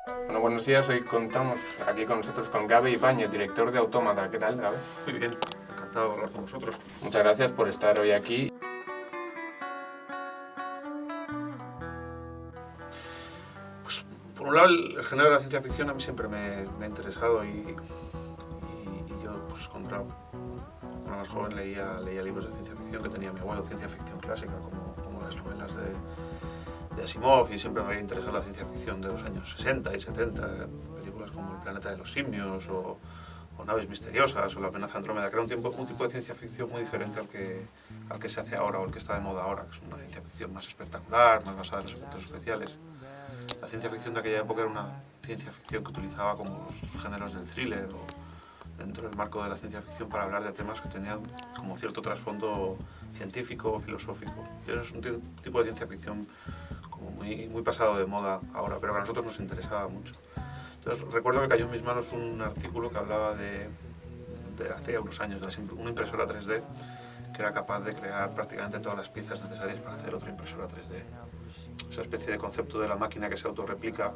Bueno, buenos días. Hoy contamos aquí con nosotros con Gabe Ibáñez, director de Autómata. ¿Qué tal, Gabe? Muy bien, encantado de hablar con vosotros. Muchas gracias por estar hoy aquí. Pues, por un lado, el género de la ciencia ficción a mí siempre me ha interesado y yo, pues, cuando era más joven leía libros de ciencia ficción que tenía mi abuelo, ciencia ficción clásica, como las novelas de Asimov, y siempre me había interesado la ciencia ficción de los años 60 y 70, películas como El planeta de los simios o Naves misteriosas o La amenaza Andrómeda, que era un tipo de ciencia ficción muy diferente al que se hace ahora o el que está de moda ahora, que es una ciencia ficción más espectacular, más basada en los efectos especiales. La ciencia ficción de aquella época era una ciencia ficción que utilizaba como los géneros del thriller o dentro del marco de la ciencia ficción para hablar de temas que tenían como cierto trasfondo científico o filosófico. Y eso es un tipo de ciencia ficción como muy pasado de moda ahora, pero que a nosotros nos interesaba mucho. Entonces recuerdo que cayó en mis manos un artículo que hablaba de hace ya unos años, de una impresora 3D que era capaz de crear prácticamente todas las piezas necesarias para hacer otra impresora 3D. Esa especie de concepto de la máquina que se autorreplica,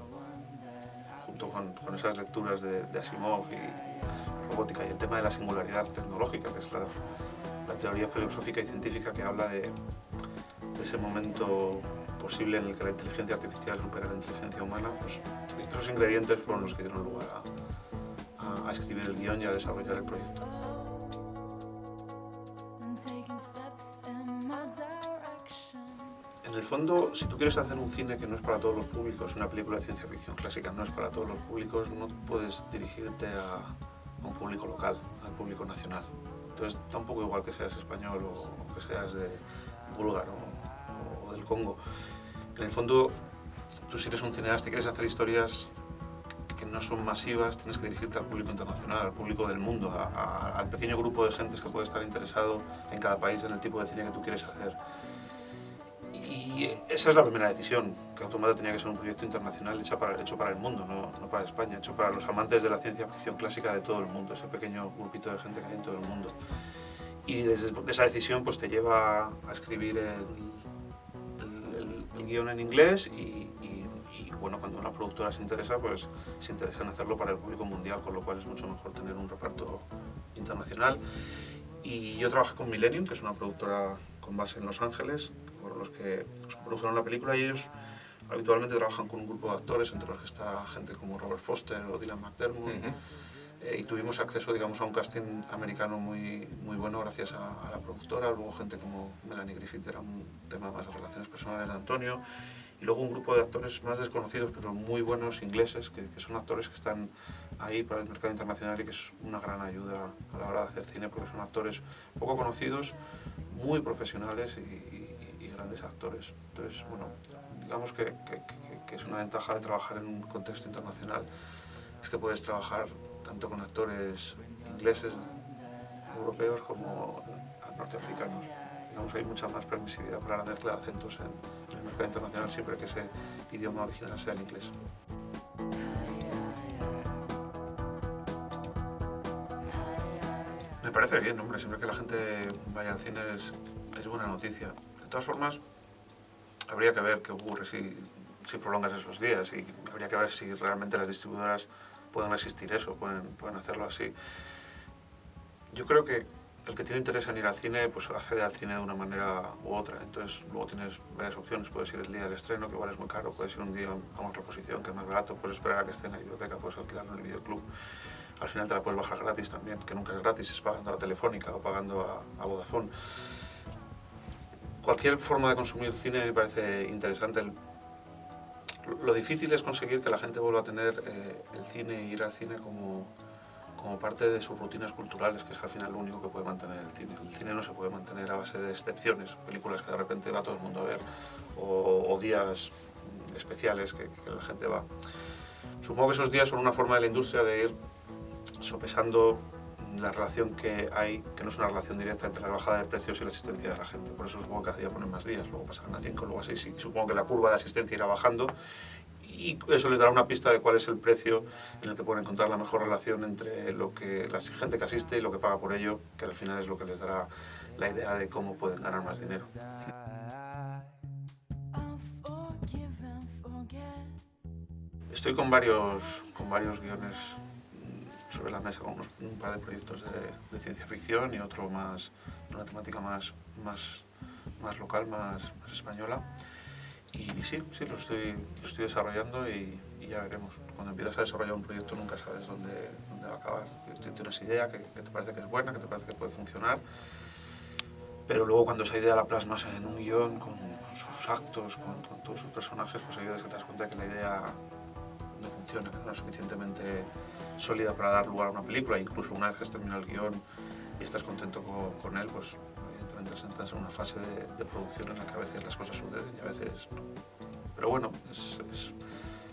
junto con esas lecturas de Asimov y robótica, y el tema de la singularidad tecnológica, que es la teoría filosófica y científica que habla de ese momento posible en el que la inteligencia artificial supera la inteligencia humana, pues esos ingredientes fueron los que dieron lugar a escribir el guión y a desarrollar el proyecto. En el fondo, si tú quieres hacer un cine que no es para todos los públicos, una película de ciencia ficción clásica no es para todos los públicos, no puedes dirigirte a un público local, al público nacional. Entonces, da un poco igual que seas español o que seas de búlgaro o del Congo. En el fondo, tú si eres un cineasta y quieres hacer historias que no son masivas, tienes que dirigirte al público internacional, al público del mundo, al pequeño grupo de gentes que puede estar interesado en cada país en el tipo de cine que tú quieres hacer. Y esa es la primera decisión, que Automata tenía que ser un proyecto internacional hecho para el mundo, no para España, hecho para los amantes de la ciencia ficción clásica de todo el mundo, ese pequeño grupito de gente que hay en todo el mundo. Y desde esa decisión pues te lleva a escribir el guión en inglés y bueno, cuando una productora se interesa, pues se interesa en hacerlo para el público mundial, con lo cual es mucho mejor tener un reparto internacional. Y yo trabajé con Millennium, que es una productora con base en Los Ángeles, por los que produjeron la película, y ellos habitualmente trabajan con un grupo de actores, entre los que está gente como Robert Foster o Dylan McDermott. Y tuvimos acceso, digamos, a un casting americano muy bueno gracias a la productora. Luego gente como Melanie Griffith, era un tema más de relaciones personales de Antonio. Y luego un grupo de actores más desconocidos, pero muy buenos, ingleses, que son actores que están ahí para el mercado internacional y que es una gran ayuda a la hora de hacer cine, porque son actores poco conocidos, muy profesionales y grandes actores. Entonces, bueno, digamos que es una ventaja de trabajar en un contexto internacional, es que puedes trabajar tanto con actores ingleses, europeos, como norteamericanos. Digamos, hay mucha más permisividad para la mezcla de acentos en el mercado internacional, siempre que ese idioma original sea el inglés. Me parece bien, hombre, siempre que la gente vaya al cine es buena noticia. De todas formas, habría que ver qué ocurre si prolongas esos días, y habría que ver si realmente las distribuidoras pueden resistir eso, pueden hacerlo así. Yo creo que el que tiene interés en ir al cine, pues accede al cine de una manera u otra. Entonces, luego tienes varias opciones. Puedes ir el día del estreno, que igual es muy caro. Puedes ir un día a una reposición, que es más barato. Puedes esperar a que esté en la biblioteca. Puedes alquilarlo en el videoclub. Al final te la puedes bajar gratis también, que nunca es gratis, es pagando a Telefónica o pagando a Vodafone. Cualquier forma de consumir cine me parece interesante. Lo difícil es conseguir que la gente vuelva a tener el cine e ir al cine como parte de sus rutinas culturales, que es al final lo único que puede mantener el cine. El cine no se puede mantener a base de excepciones, películas que de repente va todo el mundo a ver, o días especiales que la gente va. Supongo que esos días son una forma de la industria de ir sopesando la relación que hay, que no es una relación directa entre la bajada de precios y la asistencia de la gente. Por eso supongo que cada día ponen más días, luego pasarán a 5, luego a 6, y supongo que la curva de asistencia irá bajando, y eso les dará una pista de cuál es el precio en el que pueden encontrar la mejor relación entre la gente que asiste y lo que paga por ello, que al final es lo que les dará la idea de cómo pueden ganar más dinero. Estoy con varios guiones sobre la mesa, con un par de proyectos de ciencia ficción y otro más de una temática más local, más española. Y sí, lo estoy desarrollando y ya veremos. Cuando empiezas a desarrollar un proyecto nunca sabes dónde va a acabar. Tienes idea que te parece que es buena, que te parece que puede funcionar, pero luego cuando esa idea la plasmas en un guión, con sus actos, con todos sus personajes, pues hay veces que te das cuenta de que la idea no funciona, que no es suficientemente sólida para dar lugar a una película. Incluso una vez que has terminado el guión y estás contento con él, pues evidentemente entras en una fase de producción en la que a veces las cosas suceden y a veces no. Pero bueno,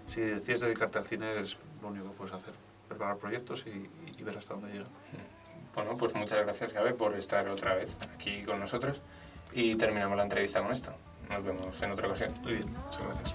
si decides dedicarte al cine es lo único que puedes hacer, preparar proyectos y ver hasta dónde llegan. Bueno, pues muchas gracias, Gabe, por estar otra vez aquí con nosotros y terminamos la entrevista con esto. Nos vemos en otra ocasión. Muy bien, muchas gracias.